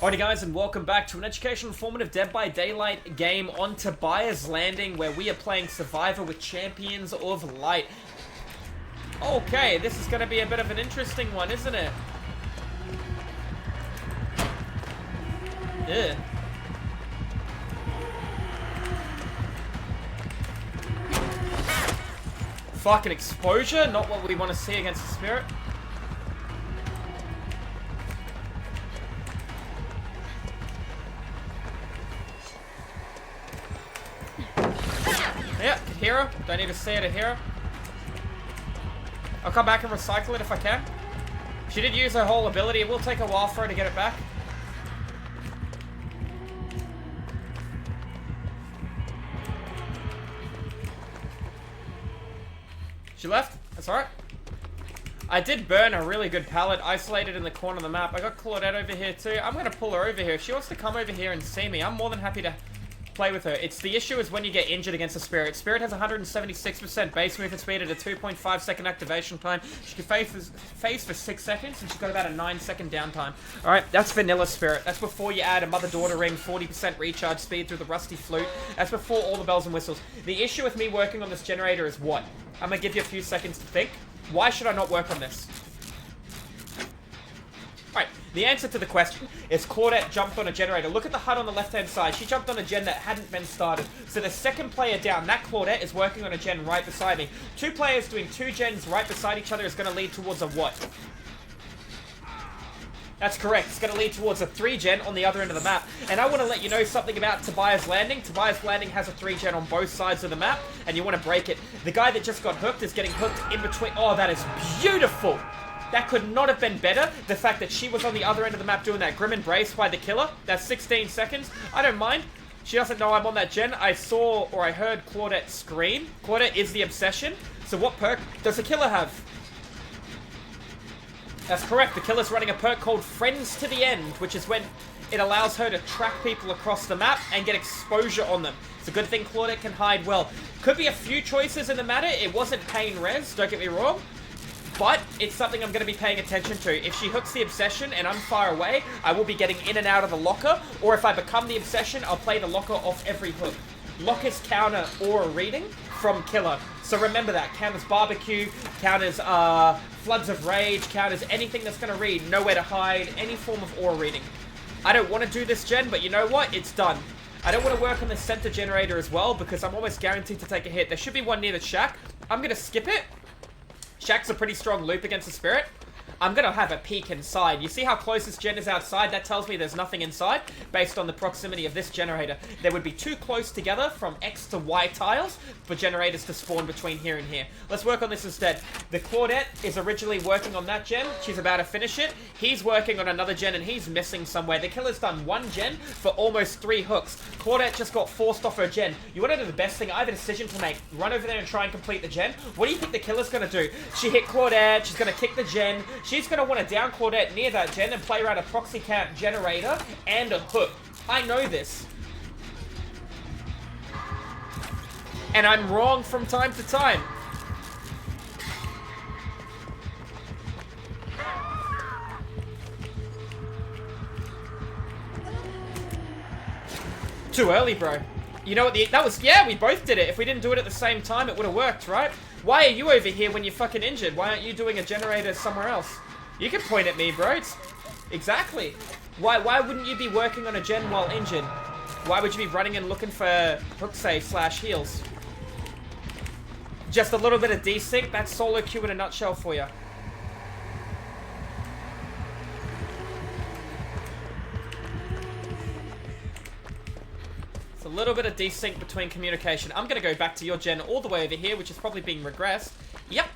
Alrighty guys, and welcome back to an educational informative Dead by Daylight game on Tobias Landing, where we are playing Survivor with Champions of Light. Okay, this is going to be a bit of an interesting one, isn't it? Ugh. Fucking exposure, not what we want to see against the Spirit. Yeah, hero. Don't need to see it a hero. I'll come back and recycle it if I can. She did use her whole ability. It will take a while for her to get it back. She left? That's alright. I did burn a really good pallet, isolated in the corner of the map. I got Claudette over here too. I'm going to pull her over here. If she wants to come over here and see me, I'm more than happy to play with her. It's the issue is when you get injured against a Spirit. Spirit has 176% base movement speed at a 2.5 second activation time. She can phase for 6 seconds, and she's got about a 9-second downtime. Alright, that's vanilla Spirit. That's before you add a mother-daughter ring, 40% recharge speed through the rusty flute. That's before all the bells and whistles. The issue with me working on this generator is what? I'm going to give you a few seconds to think. Why should I not work on this? Alright, the answer to the question is Claudette jumped on a generator. Look at the HUD on the left-hand side. She jumped on a gen that hadn't been started. So the second player down, that Claudette, is working on a gen right beside me. Two players doing two gens right beside each other is going to lead towards a what? That's correct. It's going to lead towards a 3-gen on the other end of the map. And I want to let you know something about Tobias Landing. Tobias Landing has a 3-gen on both sides of the map, and you want to break it. The guy that just got hooked is getting hooked in between. Oh, that is beautiful! That could not have been better. The fact that she was on the other end of the map doing that grim embrace by the killer. That's 16 seconds. I don't mind. She doesn't know I'm on that gen. I saw or I heard Claudette scream. Claudette is the obsession. So what perk does the killer have? That's correct. The killer's running a perk called Friends to the End, which is when it allows her to track people across the map and get exposure on them. It's a good thing Claudette can hide well. Could be a few choices in the matter. It wasn't pain res, don't get me wrong. But it's something I'm going to be paying attention to. If she hooks the obsession and I'm far away, I will be getting in and out of the locker. Or if I become the obsession, I'll play the locker off every hook. Lockers counter aura reading from killer. So remember that. Counters barbecue, counters floods of rage, counters anything that's going to read. Nowhere to hide, any form of aura reading. I don't want to do this gen, but you know what? It's done. I don't want to work on the center generator as well because I'm almost guaranteed to take a hit. There should be one near the shack. I'm going to skip it. Shack's a pretty strong loop against the Spirit. I'm going to have a peek inside. You see how close this gen is outside? That tells me there's nothing inside based on the proximity of this generator. There would be too close together from X to Y tiles for generators to spawn between here and here. Let's work on this instead. The Claudette is originally working on that gen. She's about to finish it. He's working on another gen and he's missing somewhere. The killer's done one gen for almost 3 hooks. Claudette just got forced off her gen. You want to do the best thing? I have a decision to make. Run over there and try and complete the gen. What do you think the killer's going to do? She hit Claudette. She's going to kick the gen. She's going to want to down Claudette near that gen and play around a proxy count generator and a hook. I know this. And I'm wrong from time to time. Too early, bro. You know what that was? Yeah, we both did it. If we didn't do it at the same time, it would have worked, right? Why are you over here when you're fucking injured? Why aren't you doing a generator somewhere else? You can point at me, bro. Exactly. Why wouldn't you be working on a gen while injured? Why would you be running and looking for hook save / heals? Just a little bit of desync. That's solo queue in a nutshell for you. It's a little bit of desync between communication. I'm going to go back to your gen all the way over here, which is probably being regressed. Yep.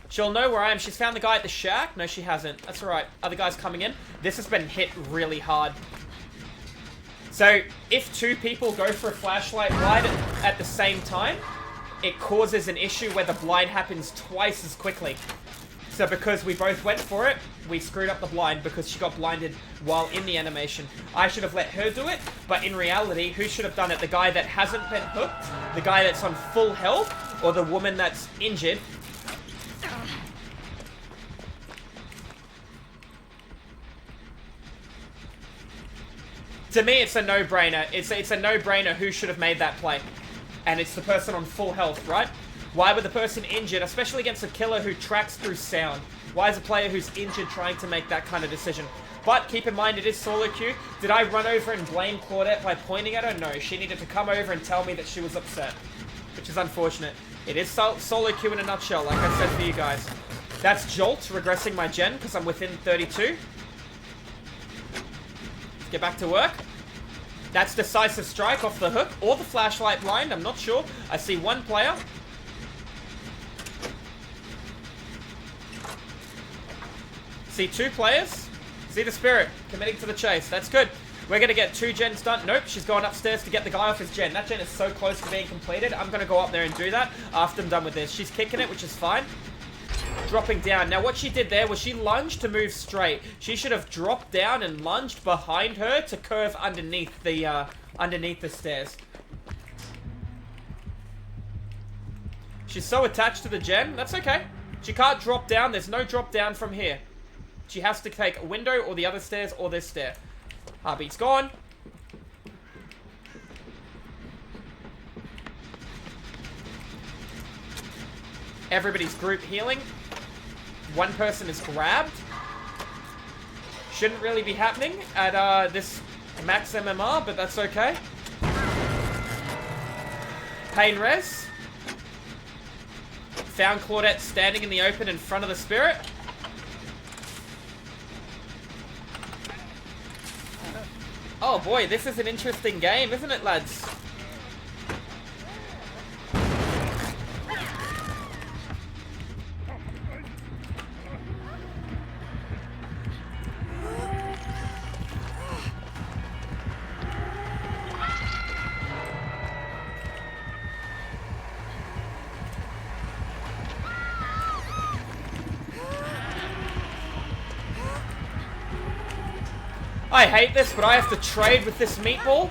She'll know where I am. She's found the guy at the shack. No, she hasn't. That's alright. Other guys coming in. This has been hit really hard. So, if 2 people go for a flashlight blind at the same time, it causes an issue where the blind happens twice as quickly. So because we both went for it, we screwed up the blind because she got blinded while in the animation. I should have let her do it, but in reality, who should have done it? The guy that hasn't been hooked? The guy that's on full health? Or the woman that's injured? To me, it's a no-brainer. It's a no-brainer who should have made that play. And it's the person on full health, right? Why would the person injured, especially against a killer who tracks through sound? Why is a player who's injured trying to make that kind of decision? But keep in mind, it is solo queue. Did I run over and blame Claudette by pointing at her? No, she needed to come over and tell me that she was upset, which is unfortunate. It is solo queue in a nutshell, like I said for you guys. That's Jolt regressing my gen because I'm within 32. Let's get back to work. That's Decisive Strike off the hook or the flashlight blind. I'm not sure. I see one player. See two players. See the Spirit committing to the chase. That's good. We're going to get 2 gens done. Nope, she's going upstairs to get the guy off his gen. That gen is so close to being completed. I'm going to go up there and do that after I'm done with this. She's kicking it, which is fine. Dropping down. Now, what she did there was she lunged to move straight. She should have dropped down and lunged behind her to curve underneath the stairs. She's so attached to the gen. That's okay. She can't drop down. There's no drop down from here. She has to take a window or the other stairs or this stair. Heartbeat's gone. Everybody's group healing. One person is grabbed. Shouldn't really be happening at this max MMR, but that's okay. Pain res. Found Claudette standing in the open in front of the Spirit. Oh boy, this is an interesting game, isn't it, lads? I hate this, but I have to trade with this meatball.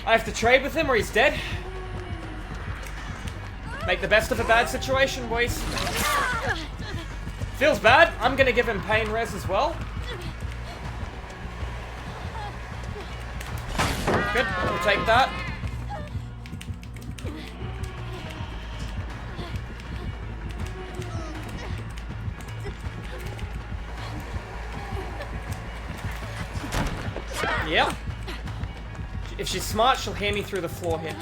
I have to trade with him or he's dead. Make the best of a bad situation, boys. Feels bad. I'm going to give him pain res as well. Good. We'll take that. Yep. If she's smart, she'll hear me through the floor here.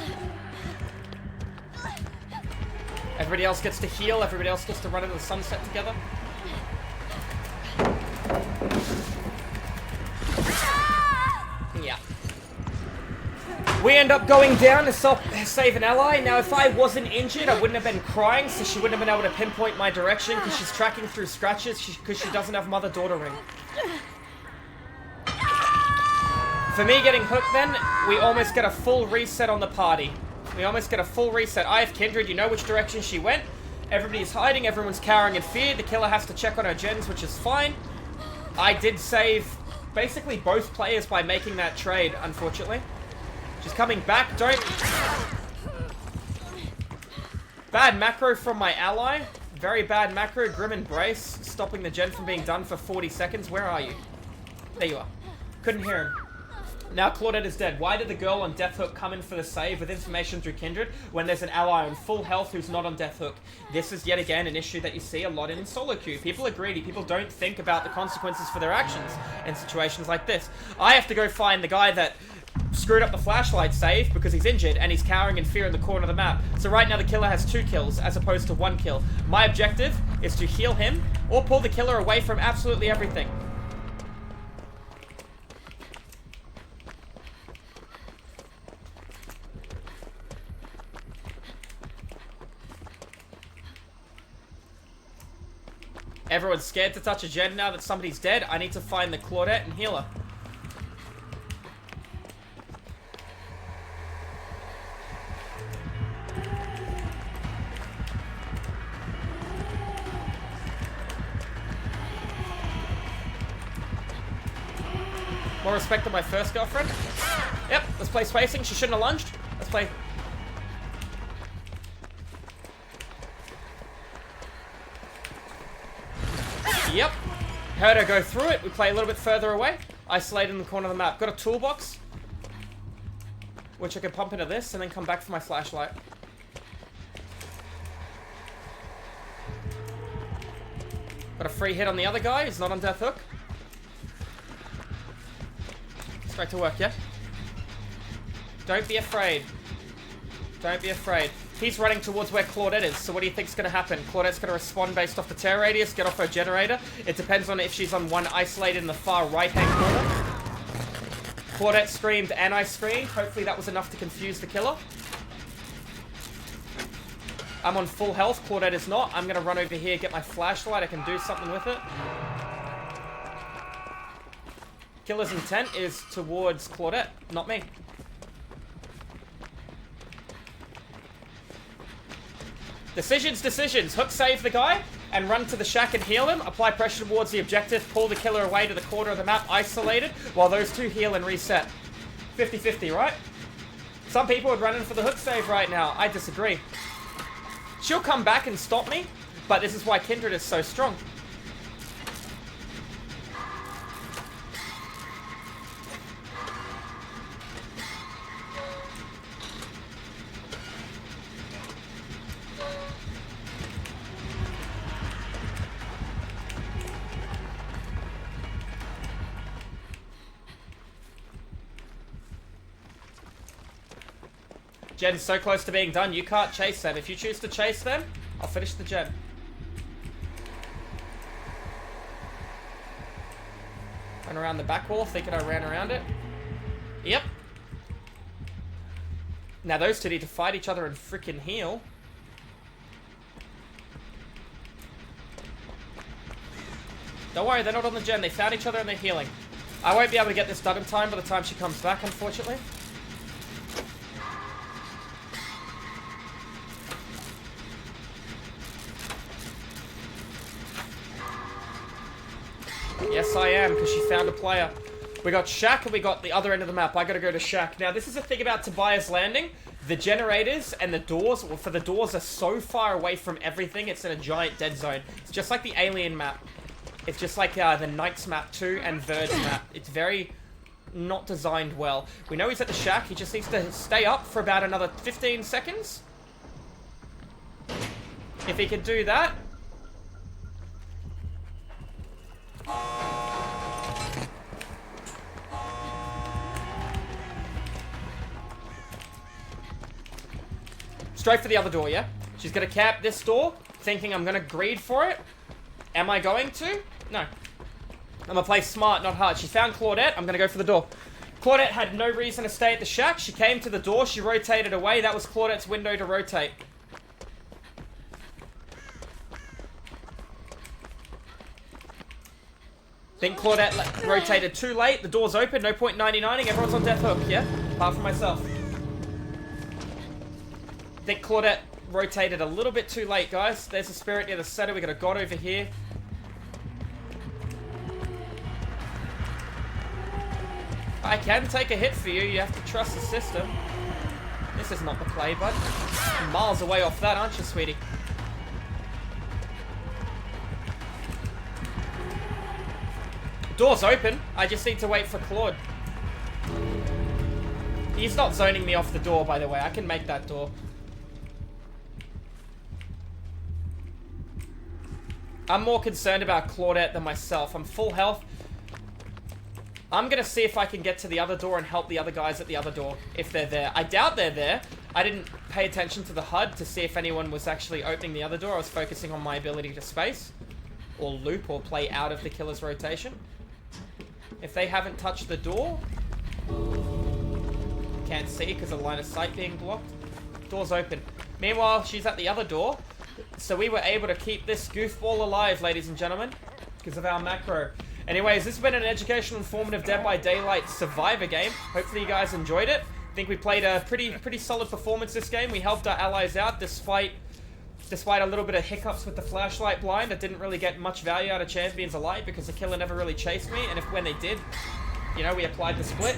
Everybody else gets to heal. Everybody else gets to run into the sunset together. Yeah. We end up going down to save an ally. Now, if I wasn't injured, I wouldn't have been crying, so she wouldn't have been able to pinpoint my direction because she's tracking through scratches because she doesn't have mother-daughter ring. For me getting hooked then, we almost get a full reset on the party. We almost get a full reset. I have Kindred, you know which direction she went. Everybody's hiding, everyone's cowering in fear. The killer has to check on her gens, which is fine. I did save basically both players by making that trade, unfortunately. She's coming back, don't... Bad macro from my ally. Very bad macro, Grim Embrace, stopping the gen from being done for 40 seconds. Where are you? There you are. Couldn't hear him. Now Claudette is dead. Why did the girl on Death Hook come in for the save with information through Kindred when there's an ally on full health who's not on Death Hook? This is yet again an issue that you see a lot in solo queue. People are greedy. People don't think about the consequences for their actions in situations like this. I have to go find the guy that screwed up the flashlight save because he's injured and he's cowering in fear in the corner of the map. So right now the killer has 2 kills as opposed to 1 kill. My objective is to heal him or pull the killer away from absolutely everything. Everyone's scared to touch a gen now that somebody's dead. I need to find the Claudette and heal her. More respect to my first girlfriend. Yep, let's play spacing. She shouldn't have lunged. Let's play... Yep. Heard her go through it. We play a little bit further away. Isolated in the corner of the map. Got a toolbox. which I could pump into this and then come back for my flashlight. Got a free hit on the other guy. He's not on death hook. Straight to work, yeah? Don't be afraid. Don't be afraid. He's running towards where Claudette is, so what do you think's going to happen? Claudette's going to respond based off the tear radius, get off her generator. It depends on if she's on one isolated in the far right-hand corner. Claudette screamed and I screamed. Hopefully that was enough to confuse the killer. I'm on full health. Claudette is not. I'm going to run over here, get my flashlight. I can do something with it. Killer's intent is towards Claudette, not me. Decisions, decisions. Hook save the guy and run to the shack and heal him. Apply pressure towards the objective. Pull the killer away to the corner of the map, isolated, while those two heal and reset. 50-50, right? Some people would run in for the hook save right now. I disagree. She'll come back and stop me, but this is why Kindred is so strong. Gen's so close to being done, you can't chase them. If you choose to chase them, I'll finish the gen. Run around the back wall, thinking I ran around it. Yep. Now those two need to fight each other and freaking heal. Don't worry, they're not on the gen. They found each other and they're healing. I won't be able to get this done in time by the time she comes back, unfortunately. Yes, I am, because she found a player. We got Shack and we got the other end of the map. I gotta go to Shack. Now, this is the thing about Tobias Landing. The generators and the doors, well, for the doors are so far away from everything, it's in a giant dead zone. It's just like the Alien map. It's just like the Knights map 2 and Verge map. It's very not designed well. We know he's at the Shack. He just needs to stay up for about another 15 seconds. If he can do that... Straight for the other door, yeah? She's gonna cap this door, thinking I'm gonna greed for it. Am I going to? No. I'm gonna play smart, not hard. She found Claudette, I'm gonna go for the door. Claudette had no reason to stay at the shack. She came to the door, she rotated away. That was Claudette's window to rotate. Think Claudette rotated too late. The door's open, no point 99ing. Everyone's on death hook, yeah? Apart from myself. Think Claudette rotated a little bit too late, guys. There's a spirit near the center. We got a god over here. I can take a hit for you. You have to trust the system. This is not the play, bud. Miles away off that, aren't you, sweetie? Door's open. I just need to wait for Claude. He's not zoning me off the door, by the way. I can make that door. I'm more concerned about Claudette than myself. I'm full health. I'm gonna see if I can get to the other door and help the other guys at the other door, if they're there. I doubt they're there. I didn't pay attention to the HUD to see if anyone was actually opening the other door. I was focusing on my ability to space, or loop, or play out of the killer's rotation. If they haven't touched the door... Can't see because of the line of sight being blocked. Door's open. Meanwhile, she's at the other door. So we were able to keep this goofball alive, ladies and gentlemen, because of our macro. Anyways, this has been an educational, informative Dead by Daylight Survivor game. Hopefully you guys enjoyed it. I think we played a pretty solid performance this game. We helped our allies out despite a little bit of hiccups with the flashlight blind. I didn't really get much value out of Champions of Light because the killer never really chased me. And when they did, you know, we applied the split.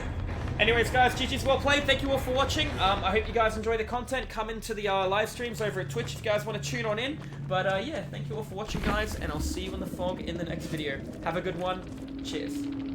Anyways, guys, GG's well played. Thank you all for watching. I hope you guys enjoy the content. Come into the live streams over at Twitch if you guys want to tune on in. But yeah, thank you all for watching, guys, and I'll see you in the fog in the next video. Have a good one. Cheers.